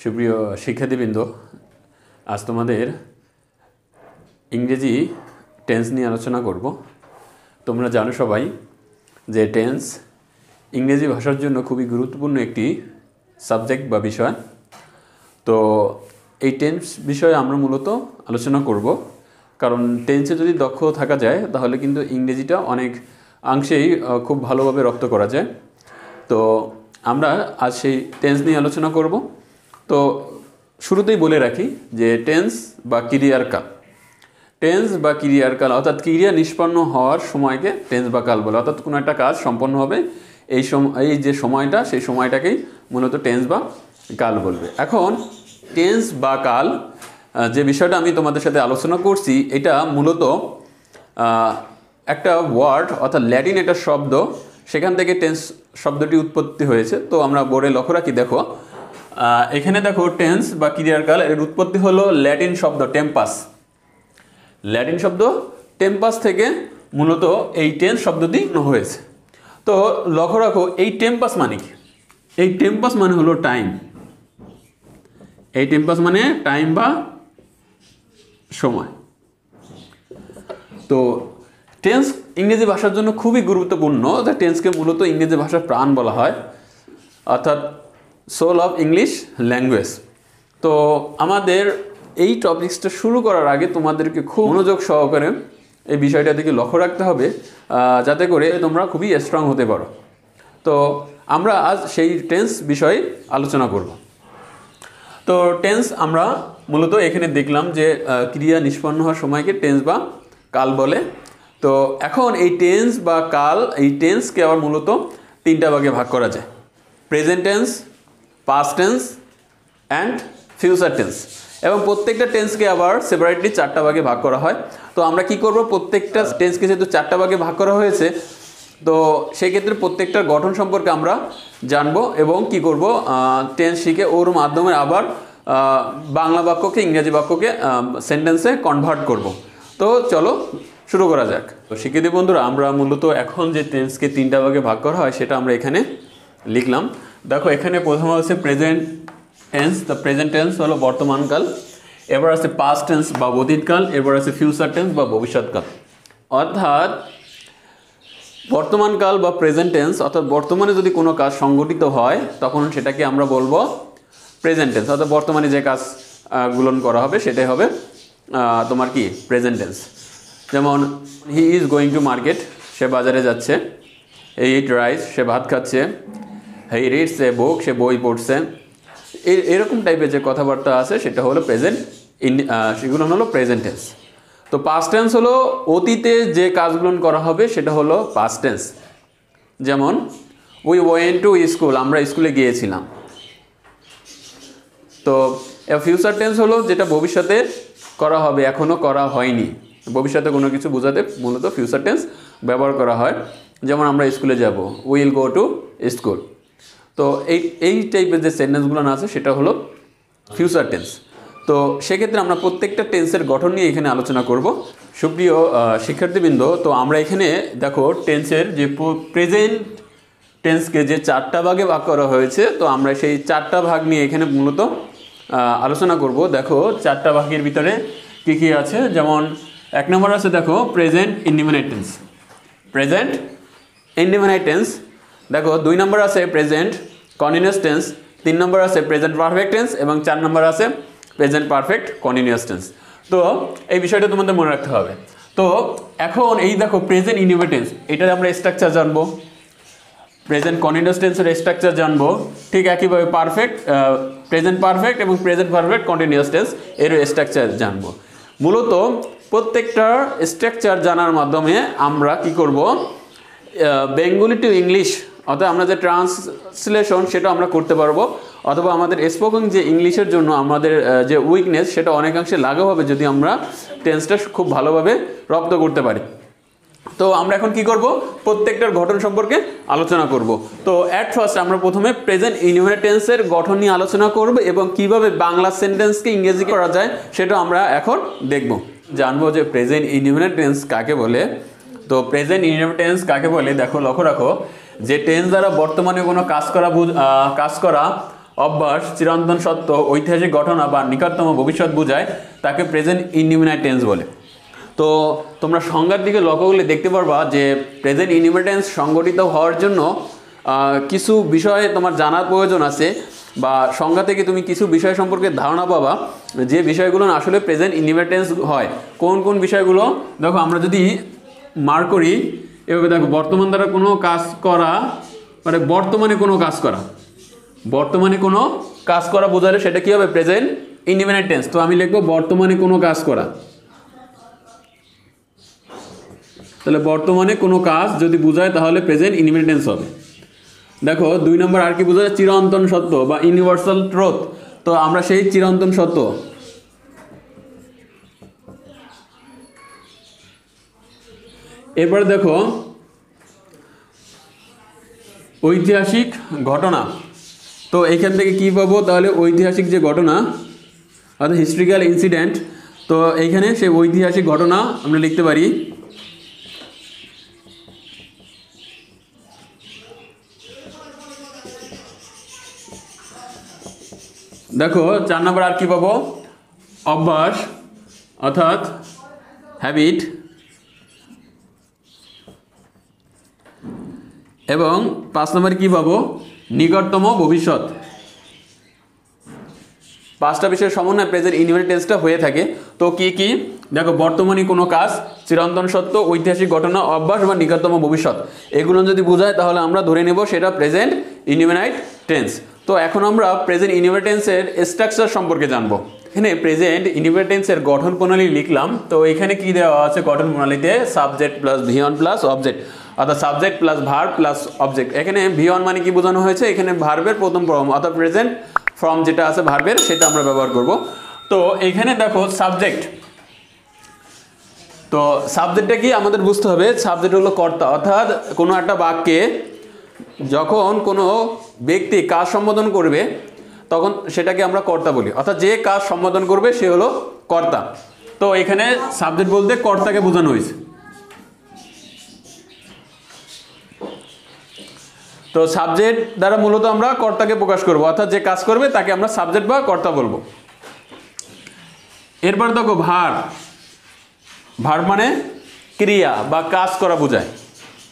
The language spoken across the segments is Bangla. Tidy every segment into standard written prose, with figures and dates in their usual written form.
সুপ্রিয় শিক্ষার্থীবৃন্দ, আজ তোমাদের ইংরেজি টেন্স নিয়ে আলোচনা করব। তোমরা জানো সবাই যে টেন্স ইংরেজি ভাষার জন্য খুবই গুরুত্বপূর্ণ একটি সাবজেক্ট বা বিষয়। তো এই টেন্স বিষয়ে আমরা মূলত আলোচনা করব, কারণ টেন্সে যদি দক্ষ থাকা যায় তাহলে কিন্তু ইংরেজিটা অনেক অংশেই খুব ভালোভাবে রপ্ত করা যায়। তো আমরা আজ সেই টেন্স নিয়ে আলোচনা করব। তো শুরুতেই বলে রাখি যে টেন্স বা ক্রিয়ার কাল, টেন্স বা ক্রিয়ার কাল অর্থাৎ ক্রিয়া নিষ্পন্ন হওয়ার সময়কে টেন্স বা কাল বলে। অর্থাৎ কোনো একটা কাজ সম্পন্ন হবে এই যে সময়টা, সেই সময়টাকেই মূলত টেন্স বা কাল বলবে। এখন টেন্স বা কাল যে বিষয়টা আমি তোমাদের সাথে আলোচনা করছি, এটা মূলত একটা ওয়ার্ড অর্থাৎ ল্যাটিন একটা শব্দ, সেখান থেকে টেন্স শব্দটি উৎপত্তি হয়েছে। তো আমরা বোর্ডে লক্ষ্য রাখি, দেখো এখানে দেখো টেন্স বা ক্রিয়ার কাল এর উৎপত্তি হলো ল্যাটিন শব্দ টেম্পাস। ল্যাটিন শব্দ টেম্পাস থেকে মূলত এই টেন্স শব্দটি হয়েছে। তো লক্ষ্য রাখো, এই টেম্পাস মানে কি? এই টেম্পাস মানে হলো টাইম। এই টেম্পাস মানে টাইম বা সময়। তো টেন্স ইংরেজি ভাষার জন্য খুবই গুরুত্বপূর্ণ। টেন্সকে মূলত ইংরেজি ভাষার প্রাণ বলা হয়, অর্থাৎ সোল অফ ইংলিশ ল্যাঙ্গুয়েজ। তো আমাদের এই টপিক্সটা শুরু করার আগে তোমাদেরকে খুব মনোযোগ সহকারে এই বিষয়টা দিকে লক্ষ্য রাখতে হবে, যাতে করে তোমরা খুবই স্ট্রং হতে পারো। তো আমরা আজ সেই টেন্স বিষয়ে আলোচনা করব। তো টেন্স আমরা মূলত এখানে দেখলাম যে ক্রিয়া নিষ্পন্ন হওয়ার সময়কে টেন্স বা কাল বলে। তো এখন এই টেন্স বা কাল, এই টেন্সকে আবার মূলত তিনটা ভাগে ভাগ করা যায়: present tense, past tense and future tense. এবং প্রত্যেকটা টেন্সকে আবার সেপারেটলি চারটা ভাগে ভাগ করা হয়। তো আমরা কি করব, প্রত্যেকটা টেন্সকে যেহেতু চারটা ভাগে ভাগ করা হয়েছে, তো সেই ক্ষেত্রে প্রত্যেকটার গঠন সম্পর্কে আমরা জানবো এবং কি করব, টেন্স শিখে ওর মাধ্যমে আবার বাংলা বাক্যকে ইংরেজি বাক্যকে সেন্টেন্সে কনভার্ট করব। তো চলো শুরু করা যাক। তো শিক্ষার্থী বন্ধুরা, আমরা মূলত এখন যে টেন্সকে তিনটা ভাগে ভাগ করা হয় সেটা আমরা এখানে লিখলাম। দেখো এখানে প্রথমে হচ্ছে present tense. The present tense হলো বর্তমানকাল। এবার আছে পাস্ট টেন্স বা অতীতকাল। এবার আছে ফিউচার টেন্স বা ভবিষ্যৎকাল। অর্থাৎ বর্তমানকাল বা প্রেজেন্ট টেন্স, অর্থাৎ বর্তমানে যদি কোনো কাজ সংঘটিত হয় তখন সেটাকে আমরা বলবো প্রেজেন্ট টেন্স। অর্থাৎ বর্তমানে যে কাজগুলো করা হবে সেটাই হবে তোমার কি প্রেজেন্ট টেন্স। যেমন he is going to market, সে বাজারে যাচ্ছে। হি ইট রাইস, সে ভাত খাচ্ছে। হি রিডস এ বুক, সে বই পড়ছে। এরকম টাইপের যে কথাবার্তা আছে সেটা হলো প্রেজেন্ট, সেগুলো হলো প্রেজেন্ট টেন্স। তো পাস্ট টেন্স হলো অতীতে যে কাজগুলো করা হবে সেটা হলো পাস্ট টেন্স। যেমন উই ওয়েন্ট টু স্কুল, আমরা স্কুলে গিয়েছিলাম। তো ফিউচার টেন্স হলো যেটা ভবিষ্যতে করা হবে, এখনও করা হয়নি। ভবিষ্যতে কোনো কিছু বোঝাতে মূলত ফিউচার টেন্স ব্যবহার করা হয়। যেমন আমরা স্কুলে যাব, উইল গো টু স্কুল। তো এই টাইপের যে সেন্টেন্সগুলো আছে সেটা হলো ফিউচার টেন্স। তো সেক্ষেত্রে আমরা প্রত্যেকটা টেন্সের গঠন নিয়ে এখানে আলোচনা করব। সুপ্রিয় শিক্ষার্থীবৃন্দ, তো আমরা এখানে দেখো টেন্সের যে প্রেজেন্ট টেন্সকে যে চারটা ভাগে ভাগ করা হয়েছে, তো আমরা সেই চারটা ভাগ নিয়ে এখানে মূলত আলোচনা করব। দেখো চারটা ভাগের ভিতরে কী কী আছে। যেমন এক নম্বর আছে দেখো present indefinite tense. Present indefinite tense. দেখো 2 নম্বর আছে প্রেজেন্ট কন্টিনিউয়াস টেন্স। 3 নম্বর আছে প্রেজেন্ট পারফেক্ট টেন্স এবং 4 নম্বর আছে প্রেজেন্ট পারফেক্ট কন্টিনিউয়াস টেন্স। তো এই বিষয়টা তোমাদের মনে রাখতে হবে। তো এখন এই দেখো প্রেজেন্ট ইনডিফিনিট টেন্স, এটার আমরা স্ট্রাকচার জানবো। প্রেজেন্ট কন্টিনিউয়াস টেন্সের স্ট্রাকচার জানবো। ঠিক একইভাবে প্রেজেন্ট পারফেক্ট এবং প্রেজেন্ট পারফেক্ট কন্টিনিউয়াস টেন্স এর স্ট্রাকচার জানবো। মূলত প্রত্যেকটা স্ট্রাকচার জানার মাধ্যমে আমরা কি করব, বেঙ্গলি টু ইংলিশ অর্থাৎ আমরা যে ট্রান্সলেশন সেটা আমরা করতে পারবো, অথবা আমাদের স্পোকেন যে ইংলিশের জন্য আমাদের যে উইকনেস সেটা অনেকাংশে লাঘব হবে যদি আমরা টেন্সটা খুব ভালোভাবে রপ্ত করতে পারি। তো আমরা এখন কি করব, প্রত্যেকটার গঠন সম্পর্কে আলোচনা করব। তো অ্যাট ফার্স্ট আমরা প্রথমে প্রেজেন্ট ইনডিফিনিট টেন্সের গঠন নিয়ে আলোচনা করব এবং কিভাবে বাংলা সেন্টেন্সকে ইংরেজি করা যায় সেটা আমরা এখন দেখব, জানবো যে প্রেজেন্ট ইনডিফিনিট টেন্স কাকে বলে। তো প্রেজেন্ট ইনডিফিনিট টেন্স কাকে বলে, দেখো লক্ষ্য রাখো যে টেন্স দ্বারা বর্তমানে কোনো কাজ করা অভ্যাস, চিরন্তন সত্য, ঐতিহাসিক ঘটনা বা নিকটতম ভবিষ্যৎ বোঝায় তাকে প্রেজেন্ট ইনডিফিনাইট টেন্স বলে। তো তোমরা সংজ্ঞার দিকে লক্ষ্য করলে দেখতে পারবা যে প্রেজেন্ট ইনডিফিনাইট টেন্স সংগঠিত হওয়ার জন্য কিছু বিষয় তোমার জানার প্রয়োজন আছে, বা সংজ্ঞা থেকে তুমি কিছু বিষয় সম্পর্কে ধারণা পাবা যে বিষয়গুলো আসলে প্রেজেন্ট ইনডিফিনাইট টেন্স হয়। কোন কোন বিষয়গুলো দেখো, আমরা যদি মার্ক করি এভাবে দেখো, বর্তমান দ্বারা কোনো কাজ করা, মানে বর্তমানে কোনো কাজ করা, বর্তমানে কোনো কাজ করা বোঝালে সেটা কি হবে? Present indefinite tense. তো আমি লিখবো বর্তমানে কোনো কাজ করা, তাহলে বর্তমানে কোনো কাজ যদি বোঝায় তাহলে প্রেজেন্ট ইনডিফিনাইট টেন্স হবে। দেখো 2 নম্বর আর কি বোঝায়? চিরন্তন সত্য বা ইউনিভার্সাল ট্রুথ। তো আমরা সেই চিরন্তন সত্য, এরপর দেখো ঐতিহাসিক ঘটনা। তো এইখান থেকে কি পাবো? তাহলে ঐতিহাসিক যে ঘটনা অর্থাৎ হিস্ট্রিক্যাল ইনসিডেন্ট। তো এইখানে সেই ঐতিহাসিক ঘটনা আমরা লিখতে পারি দেখো 4 নম্বর আর কি পাবো? অভ্যাস অর্থাৎ হ্যাবিট, এবং 5 নম্বরে কি পাবো? নিকটতম ভবিষ্যৎ। 5টা বিষয়ের সমন্বয়ে প্রেজেন্ট ইনডিফিনাইট টেন্সটা হয়ে থাকে। তো কি কি দেখো, বর্তমানে কোনো কাজ, চিরন্তন সত্য, ঐতিহাসিক ঘটনা, অভ্যাস বা নিকটতম ভবিষ্যৎ, এগুলো যদি বোঝায় তাহলে আমরা ধরে নেব সেটা প্রেজেন্ট ইনডিফিনাইট টেন্স। তো এখন আমরা প্রেজেন্ট ইনডিফিনাইট টেন্সের স্ট্রাকচার সম্পর্কে জানবো। এখানে প্রেজেন্ট ইনডিফিনাইট টেন্সের গঠন প্রণালী লিখলাম। তো এখানে কি দেওয়া আছে গঠন প্রণালীতে? Subject plus V1 plus object, অর্থাৎ subject plus verb plus object. এখানে V1 মানে কি বোঝানো হয়েছে? এখানে ভার্বের প্রথম ফর্ম অর্থাৎ প্রেজেন্ট ফর্ম যেটা আছে ভার্বের, সেটা আমরা ব্যবহার করব। তো এখানে দেখো সাবজেক্ট, তো সাবজেক্টটা কি আমাদের বুঝতে হবে? সাবজেক্ট হলো কর্তা, অর্থাৎ কোনো একটা বাক্যে যখন কোনো ব্যক্তি কাজ সম্বোধন করবে তখন সেটাকে আমরা কর্তা বলি, অর্থাৎ যে কাজ সম্বোধন করবে সে হলো কর্তা। তো এখানে সাবজেক্ট বলতে কর্তাকে বোঝানো হয়েছে। তো সাবজেক্ট দ্বারা মূলত আমরা কর্তাকে প্রকাশ করব, অর্থাৎ যে কাজ করবে তাকে আমরা সাবজেক্ট বা কর্তা বলবো। এরপর দেখো ভার্ব। ভার্ব মানে ক্রিয়া বা কাজ করা বোঝায়।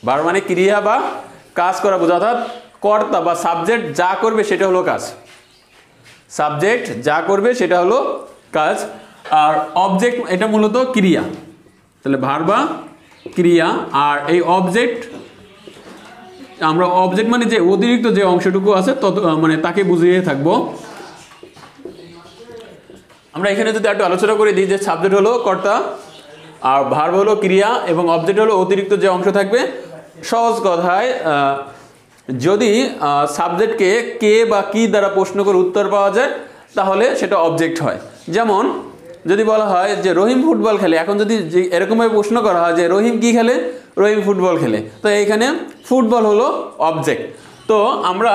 ভার্ব মানে ক্রিয়া বা কাজ করা বোঝায়, অর্থাৎ কর্তা বা সাবজেক্ট যা করবে সেটা হলো কাজ। সাবজেক্ট যা করবে সেটা হলো কাজ। আর অবজেক্ট এটা মূলত ক্রিয়া, তাহলে ভার্ব বা ক্রিয়া। আর এই অবজেক্ট, আমরা অবজেক্ট মানে যে অতিরিক্ত যে অংশটুকু আছে তত মানে তাকে বুঝিয়ে থাকবো। আমরা এখানে যদি একটু আলোচনা করে দিই যে সাবজেক্ট হলো কর্তা, আর ভার্ব হলো ক্রিয়া, এবং অবজেক্ট হলো অতিরিক্ত যে অংশ থাকবে। সহজ কথায় যদি সাবজেক্টকে কে বা কি দ্বারা প্রশ্ন করে উত্তর পাওয়া যায় তাহলে সেটা অবজেক্ট হয়। যেমন যদি বলা হয় যে রহিম ফুটবল খেলে, এখন যদি এরকমভাবে প্রশ্ন করা হয় যে রহিম কি খেলে? রহিম ফুটবল খেলে, তো এইখানে ফুটবল হলো অবজেক্ট। তো আমরা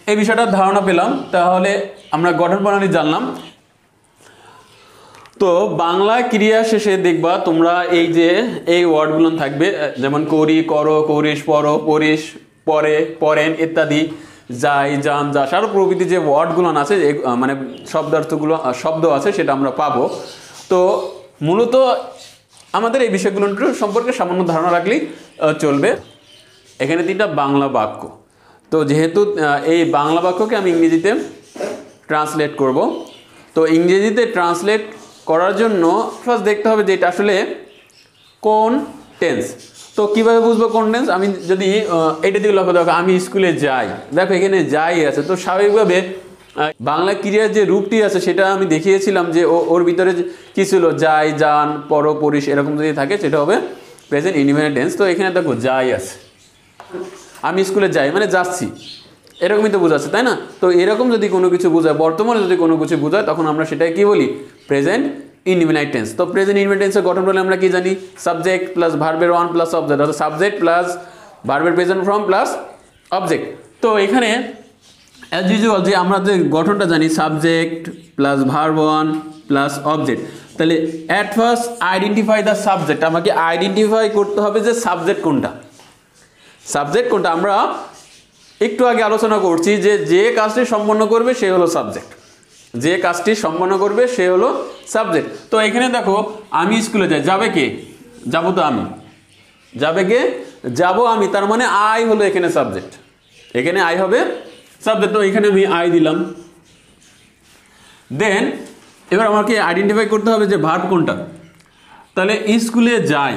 এই বিষয়টার ধারণা পেলাম, তাহলে আমরা গঠন প্রণালী জানলাম। তো বাংলা ক্রিয়া শেষে দেখবা তোমরা এই যে এই ওয়ার্ডগুলো থাকবে, যেমন করি, করো, করিস, পড়ো, পড়িস, পরে, পড়েন ইত্যাদি, যাই, যান, যাস, আরও প্রভৃতি যে ওয়ার্ডগুলো আছে মানে শব্দার্থগুলো শব্দ আছে সেটা আমরা পাবো। তো মূলত আমাদের এই বিষয়গুলো সম্পর্কে সামান্য ধারণা রাখলেই চলবে। এখানে 3টা বাংলা বাক্য। তো যেহেতু এই বাংলা বাক্যকে আমি ইংরেজিতে ট্রান্সলেট করব, তো ইংরেজিতে ট্রান্সলেট করার জন্য ফার্স্ট দেখতে হবে যে এটা আসলে কোন টেন্স। তো কীভাবে বুঝবো কোন টেন্স? আমি যদি এটা দিকে লক্ষ্য দেখো, আমি স্কুলে যাই, দেখো এখানে যাই আছে। তো স্বাভাবিকভাবে বাংলা ক্রিয়ার যে রূপটি আছে সেটা আমি দেখিয়েছিলাম যে ওর ভিতরে কী ছিল? যাই, যান, পরো, পরিস, এরকম যদি থাকে সেটা হবে প্রেজেন্ট ইনডিফিনিট টেন্স। তো এখানে দেখো যাই আছে, আমি স্কুলে যাই মানে যাচ্ছি, এরকমই তো বোঝাচ্ছে, তাই না? তো এরকম যদি কোনো কিছু বোঝায়, বর্তমানে যদি কোনো কিছু বোঝায়, তখন আমরা সেটাকে কি বলি? Present indefinite tense. তো প্রেজেন্ট ইনডিফিনিট টেন্সের গঠন বলে আমরা কি জানি? সাবজেক্ট প্লাস ভার্বের 1 প্লাস অবজেক্ট, অর্থাৎ সাবজেক্ট প্লাস ভার্বের প্রেজেন্ট ফর্ম প্লাস অবজেক্ট। তো এখানে অ্যাজ ইউজুয়াল যে আমরা যে গঠনটা জানি, subject plus verb 1 plus object, তাহলে at first identify the subject. আমাকে আইডেন্টিফাই করতে হবে যে সাবজেক্ট কোনটা, সাবজেক্ট কোনটা। আমরা একটু আগে আলোচনা করছি যে যে কাজটি সম্পন্ন করবে সে হলো সাবজেক্ট, যে কাজটি সম্পন্ন করবে সে হলো সাবজেক্ট। তো এখানে দেখো আমি স্কুলে যাই, যাবে কে? যাবো তো আমি, যাবে কে? যাবো আমি, তার মানে আই হলো এখানে সাবজেক্ট, এখানে আই হবে সাবজেক্ট। তো এখানে আমি আই দিলাম। দেন এবার আমাকে আইডেন্টিফাই করতে হবে যে ভার্ব কোনটা। তাহলে স্কুলে যাই,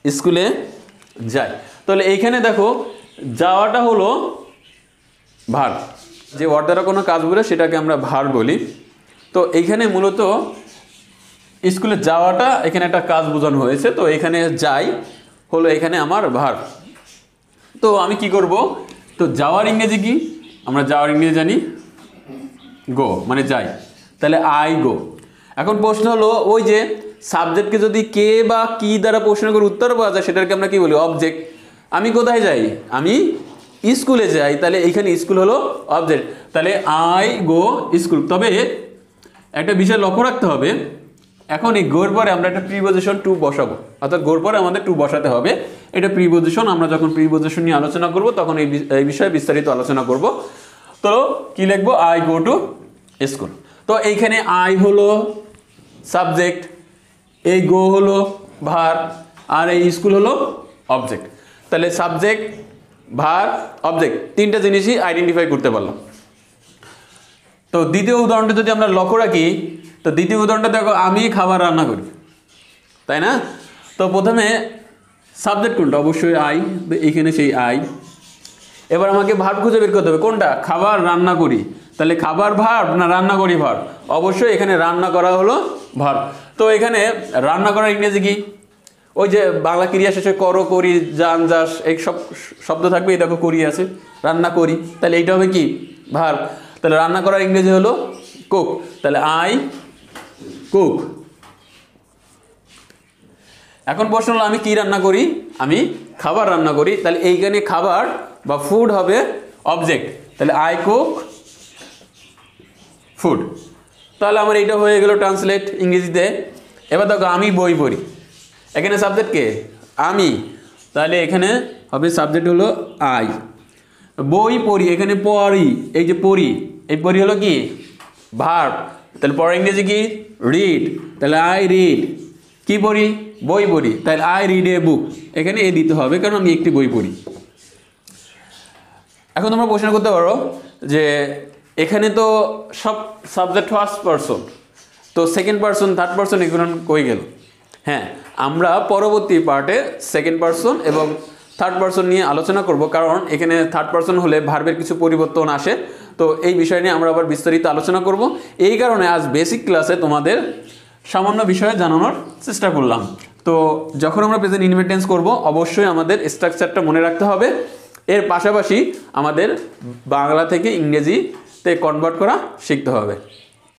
স্কুলে যাই, তাহলে এইখানে দেখো যাওয়াটা হলো ভার্ব, যে ওয়ার্ড দ্বারা কোনো কাজ বলে সেটাকে আমরা ভার্ব বলি। তো এইখানে মূলত স্কুলে যাওয়াটা এখানে একটা কাজ বোঝানো হয়েছে, তো এখানে যাই হলো এখানে আমার ভার্ব। তো আমি কি করব, তো যাওয়ার ইংরেজি কি? আমরা যাওয়ার ইংরেজি জানি গো, মানে যাই, তাহলে আই গো। এখন প্রশ্ন হলো ওই যে সাবজেক্টকে যদি কে বা কি দ্বারা প্রশ্ন করে উত্তর পাওয়া যায় সেটাকে আমরা কি বলি? অবজেক্ট। আমি কোথায় যাই? আমি স্কুলে যাই, তাহলে এইখানে স্কুল হলো অবজেক্ট, তাহলে আই গো স্কুল। তবে একটা বিষয় লক্ষ্য রাখতে হবে, এখন এই গোর পরে আমরা একটা প্রিপোজিশন টু বসাবো, অর্থাৎ গোর পরে আমাদের টু বসাতে হবে। এটা প্রিপোজিশন, আমরা যখন প্রিপোজিশন নিয়ে আলোচনা করব তখন এই বিষয়ে বিস্তারিত আলোচনা করব। তো কি লিখবো? I go to school. তো এইখানে আই হলো সাবজেক্ট, এই গো হলো ভার্ব, আর এই স্কুল হলো অবজেক্ট। তাহলে সাবজেক্ট, ভার্ব, অবজেক্ট, তিনটা জিনিসই আইডেন্টিফাই করতে পারলাম। তো দ্বিতীয় উদাহরণটা যদি আমরা লক্ষ্য রাখি, তো দ্বিতীয় উদাহরণটা দেখো আমি খাবার রান্না করি, তাই না? তো প্রথমে সাবজেক্ট কোনটা? অবশ্যই আই, এইখানে সেই আই। এবার আমাকে ভার্ব খুঁজে বের করতে হবে, কোনটা? খাবার রান্না করি, তাহলে খাবার ভার্ব না রান্না করি ভার্ব? অবশ্যই এখানে রান্না করা হলো ভার্ব। তো এখানে রান্না করার ইংরেজি কি? ওই যে বাংলা ক্রিয়া শেষে করো, করি, যান, যাস, এই সব শব্দ থাকবে, এই দেখো করি আছে, রান্না করি, তাহলে এইটা হবে কি? ভার্ব। তাহলে রান্না করার ইংরেজি হলো কুক, তাহলে আই কুক। এখন প্রশ্ন হলো আমি কি রান্না করি? আমি খাবার রান্না করি, তাহলে এইখানে খাবার বা ফুড হবে অবজেক্ট, তাহলে আই কুক ফুড। তাহলে আমার এইটা হয়ে গেল ট্রান্সলেট ইংরেজিতে। এবার দেখো আমি বই পড়ি, এখানে সাবজেক্ট কে? আমি, তাহলে এখানে হবে সাবজেক্ট হলো আই। বই পড়ি, এখানে পড়ি, এই যে পড়ি, এই পড়ি হলো কি? ভার্ব, তাহলে পড়ার ইংরেজি কি? রিড, তাহলে আই রিড। কি পড়ি? বই পড়ি, তাহলে আই রিড এ বুক, এখানে এ দিতে হবে কারণ আমি একটি বই পড়ি। এখন তোমরা প্রশ্ন করতে পারো যে এখানে তো সব সাবজেক্ট ফার্স্ট পারসন, তো সেকেন্ড পারসন, থার্ড পারসন এগুলো কই গেল? হ্যাঁ, আমরা পরবর্তী পার্টে সেকেন্ড পারসন এবং থার্ড পারসন নিয়ে আলোচনা করব, কারণ এখানে থার্ড পারসন হলে ভার্বের কিছু পরিবর্তন আসে। তো এই বিষয় নিয়ে আমরা আবার বিস্তারিত আলোচনা করব। এই কারণে আজ বেসিক ক্লাসে তোমাদের সামান্য বিষয়ে জানানোর চেষ্টা করলাম। তো যখন আমরা প্রেজেন্ট ইনডিফিনিট টেন্স করব অবশ্যই আমাদের স্ট্রাকচারটা মনে রাখতে হবে, এর পাশাপাশি আমাদের বাংলা থেকে ইংরেজিতে কনভার্ট করা শিখতে হবে।